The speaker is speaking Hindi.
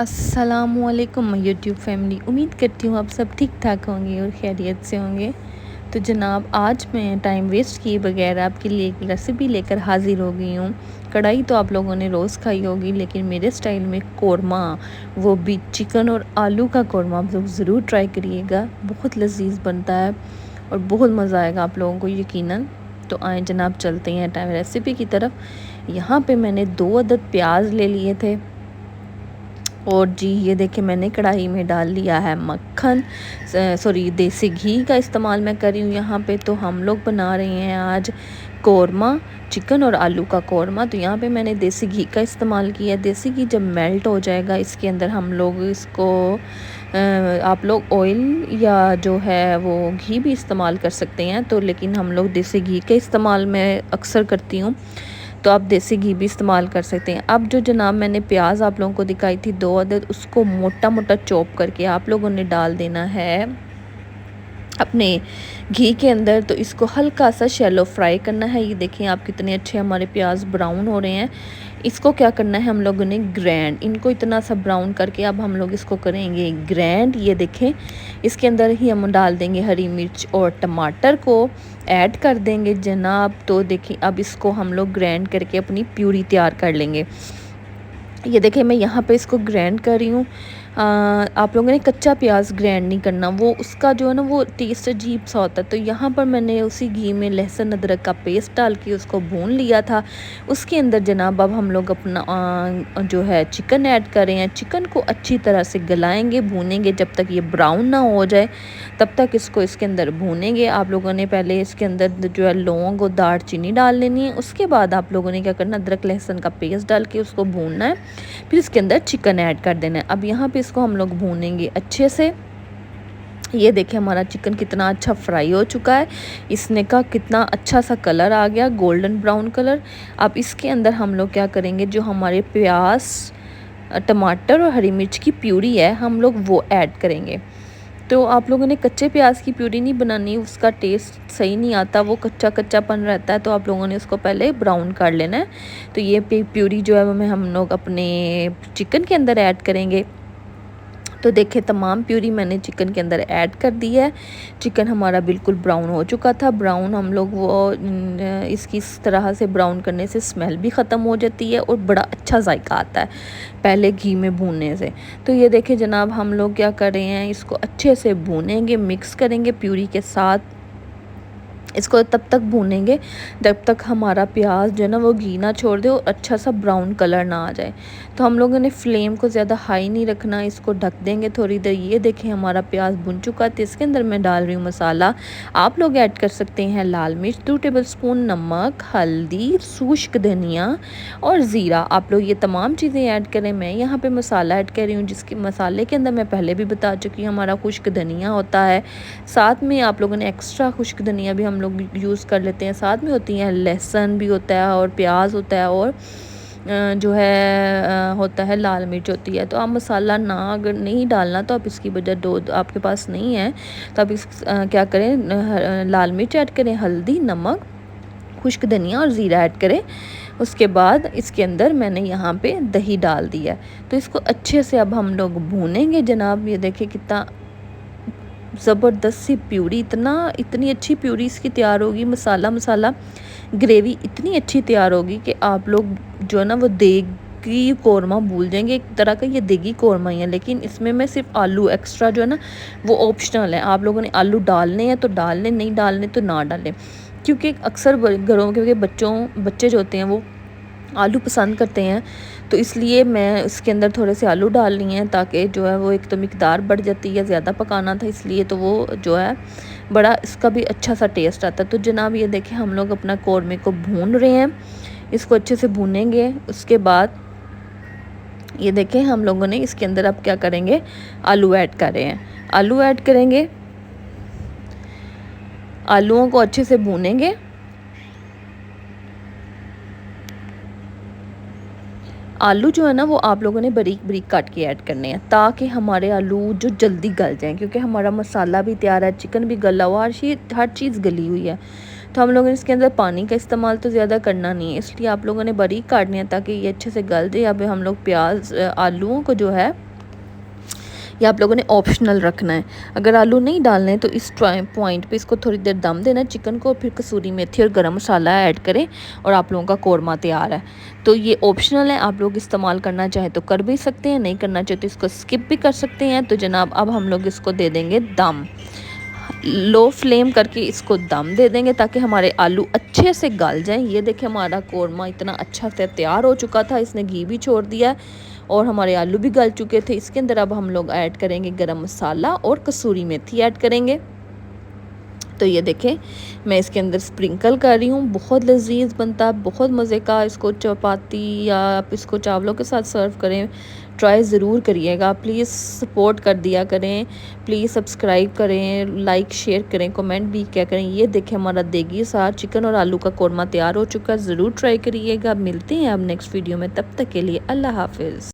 अस्सलामुअलैकुम यूट्यूब फैमिली। उम्मीद करती हूँ आप सब ठीक ठाक होंगे और खैरियत से होंगे। तो जनाब, आज मैं टाइम वेस्ट किए बगैर आपके लिए एक रेसिपी लेकर हाज़िर हो गई हूँ। कढ़ाई तो आप लोगों ने रोज़ खाई होगी, लेकिन मेरे स्टाइल में कौरमा, वो भी चिकन और आलू का कौरमा आप लोग ज़रूर ट्राई करिएगा। बहुत लजीज बनता है और बहुत मज़ा आएगा आप लोगों को यकीनन। तो आए जनाब, चलते हैं टाइम रेसिपी की तरफ। यहाँ पे मैंने 2 अदद प्याज ले लिए थे और जी ये देखिए मैंने कढ़ाई में डाल लिया है मक्खन, सॉरी देसी घी का इस्तेमाल मैं कर रही हूँ यहाँ पे। तो हम लोग बना रहे हैं आज कौरमा, चिकन और आलू का कौरमा। तो यहाँ पे मैंने देसी घी का इस्तेमाल किया। देसी घी जब मेल्ट हो जाएगा इसके अंदर हम लोग इसको आप लोग ऑयल या जो है वो घी भी इस्तेमाल कर सकते हैं, तो लेकिन हम लोग देसी घी के इस्तेमाल मैं अक्सर करती हूँ, तो आप देसी घी भी इस्तेमाल कर सकते हैं। अब जो जनाब मैंने प्याज आप लोगों को दिखाई थी 2 अदद, उसको मोटा मोटा चॉप करके आप लोगों ने डाल देना है अपने घी के अंदर। तो इसको हल्का सा शैलो फ्राई करना है। ये देखें आप कितने अच्छे हमारे प्याज ब्राउन हो रहे हैं। इसको क्या करना है हम लोगों ने ग्रैंड, इनको इतना सा ब्राउन करके अब हम लोग इसको करेंगे ग्रैंड। ये देखें इसके अंदर ही हम डाल देंगे हरी मिर्च और टमाटर को ऐड कर देंगे जनाब। तो देखिए अब इसको हम लोग ग्रैंड करके अपनी प्यूरी तैयार कर लेंगे। ये देखिए मैं यहाँ पे इसको ग्राइंड कर रही हूँ। आप लोगों ने कच्चा प्याज ग्राइंड नहीं करना, वो उसका जो है ना वो टेस्ट अजीब सा होता है। तो यहाँ पर मैंने उसी घी में लहसुन अदरक का पेस्ट डाल के उसको भून लिया था। उसके अंदर जनाब अब हम लोग अपना जो है चिकन ऐड कर रहे हैं। चिकन को अच्छी तरह से गलाएंगे, भूनेंगे जब तक ये ब्राउन ना हो जाए, तब तक इसको इसके अंदर भूनेंगे। आप लोगों ने पहले इसके अंदर जो है लौंग और दालचीनी डाल लेनी है। उसके बाद आप लोगों ने क्या करना, अदरक लहसुन का पेस्ट डाल के उसको भूनना है, फिर इसके अंदर चिकन ऐड कर देना है। अब यहाँ पे इसको हम लोग भूनेंगे अच्छे से। ये देखिए हमारा चिकन कितना अच्छा फ्राई हो चुका है, इसने का कितना अच्छा सा कलर आ गया, गोल्डन ब्राउन कलर। अब इसके अंदर हम लोग क्या करेंगे, जो हमारे प्याज टमाटर और हरी मिर्च की प्यूरी है हम लोग वो ऐड करेंगे। तो आप लोगों ने कच्चे प्याज की प्यूरी नहीं बनानी, उसका टेस्ट सही नहीं आता, वो कच्चा कच्चापन रहता है। तो आप लोगों ने उसको पहले ब्राउन कर लेना है। तो ये प्यूरी जो है वो हम लोग अपने चिकन के अंदर ऐड करेंगे। तो देखिए तमाम प्यूरी मैंने चिकन के अंदर ऐड कर दी है। चिकन हमारा बिल्कुल ब्राउन हो चुका था। ब्राउन हम लोग वो इसकी इस तरह से ब्राउन करने से स्मेल भी ख़त्म हो जाती है और बड़ा अच्छा जायका आता है पहले घी में भूनने से। तो ये देखिए जनाब हम लोग क्या कर रहे हैं, इसको अच्छे से भूनेंगे, मिक्स करेंगे प्यूरी के साथ। इसको तब तक भूनेंगे जब तक हमारा प्याज जो है ना वो घी ना छोड़ दे और अच्छा सा ब्राउन कलर ना आ जाए। तो हम लोगों ने फ्लेम को ज़्यादा हाई नहीं रखना, इसको ढक देंगे थोड़ी देर। ये देखें हमारा प्याज भुन चुका है। तो इसके अंदर मैं डाल रही हूँ मसाला। आप लोग ऐड कर सकते हैं लाल मिर्च 2 टेबलस्पून, नमक, हल्दी, शुष्क धनिया और ज़ीरा। आप लोग ये तमाम चीज़ें ऐड करें। मैं यहाँ पर मसाला ऐड कर रही हूँ, जिसके मसाले के अंदर मैं पहले भी बता चुकी हूँ हमारा खुश्क धनिया होता है। साथ में आप लोगों ने एक्स्ट्रा खुश्क धनिया भी हम लोग यूज़ कर लेते हैं। साथ में होती हैं लहसुन भी होता है और प्याज होता है और जो है होता है लाल मिर्च होती है। तो आप मसाला ना अगर नहीं डालना तो आप इसकी वजह दो आपके पास नहीं है तो आप इस क्या करें, लाल मिर्च ऐड करें, हल्दी, नमक, खुश्क धनिया और ज़ीरा ऐड करें। उसके बाद इसके अंदर मैंने यहाँ पे दही डाल दिया। तो इसको अच्छे से अब हम लोग भूनेंगे जनाब। ये देखिए कितना ज़बरदस्त सी प्यूरी, इतनी अच्छी प्यूरी इसकी तैयार होगी। मसाला ग्रेवी इतनी अच्छी तैयार होगी कि आप लोग जो है ना वो देगी कौरमा भूल जाएंगे। एक तरह का ये देगी कौरमा ही है, लेकिन इसमें मैं सिर्फ आलू एक्स्ट्रा जो है ना वो ऑप्शनल है। आप लोगों ने आलू डालने हैं तो डालने, नहीं डालने तो ना डालें, क्योंकि अक्सर घरों के बच्चे जो होते हैं वो आलू पसंद करते हैं। तो इसलिए मैं इसके अंदर थोड़े से आलू डाल रही हैं ताकि जो है वो एक तो मिकदार बढ़ जाती है, ज़्यादा पकाना था इसलिए, तो वो जो है बड़ा इसका भी अच्छा सा टेस्ट आता है। तो जनाब ये देखें हम लोग अपना कौरमे को भून रहे हैं, इसको अच्छे से भूनेंगे। उसके बाद ये देखें हम लोगों ने इसके अंदर अब क्या करेंगे, आलू ऐड कर रहे हैं। आलू ऐड करेंगे, आलूओं को अच्छे से भूनेंगे। आलू जो है ना वो आप लोगों ने बारीक बारीक काट के ऐड करने हैं ताकि हमारे आलू जो जल्दी गल जाएं, क्योंकि हमारा मसाला भी तैयार है, चिकन भी गला हुआ, हर चीज़ गली हुई है। तो हम लोगों ने इसके अंदर पानी का इस्तेमाल तो ज़्यादा करना नहीं है, इसलिए आप लोगों ने बारीक काटने हैं ताकि ये अच्छे से गल जाए। अब हम लोग प्याज आलूओं को जो है ये आप लोगों ने ऑप्शनल रखना है। अगर आलू नहीं डालने तो इस पॉइंट पे इसको थोड़ी देर दम देना है चिकन को, फिर कसूरी मेथी और गरम मसाला ऐड करें और आप लोगों का कौरमा तैयार है। तो ये ऑप्शनल है, आप लोग इस्तेमाल करना चाहें तो कर भी सकते हैं, नहीं करना चाहे तो इसको स्किप भी कर सकते हैं। तो जनाब अब हम लोग इसको दे देंगे दम, लो फ्लेम करके इसको दम दे देंगे ताकि हमारे आलू अच्छे से गल जाएं। ये देखें हमारा कौरमा इतना अच्छा से तैयार हो चुका था, इसने घी भी छोड़ दिया और हमारे आलू भी गल चुके थे। इसके अंदर अब हम लोग ऐड करेंगे गरम मसाला और कसूरी मेथी ऐड करेंगे। तो ये देखें मैं इसके अंदर स्प्रिंकल कर रही हूँ, बहुत लजीज बनता है, बहुत मज़े का। इसको चपाती या आप इसको चावलों के साथ सर्व करें, ट्राई ज़रूर करिएगा। प्लीज़ सपोर्ट कर दिया करें, प्लीज़ सब्सक्राइब करें, लाइक शेयर करें, कमेंट भी क्या करें। ये देखें हमारा देगी साथ चिकन और आलू का कौरमा तैयार हो चुका है, ज़रूर ट्राई करिएगा। मिलते हैं अब नेक्स्ट वीडियो में, तब तक के लिए अल्लाह हाफिज़।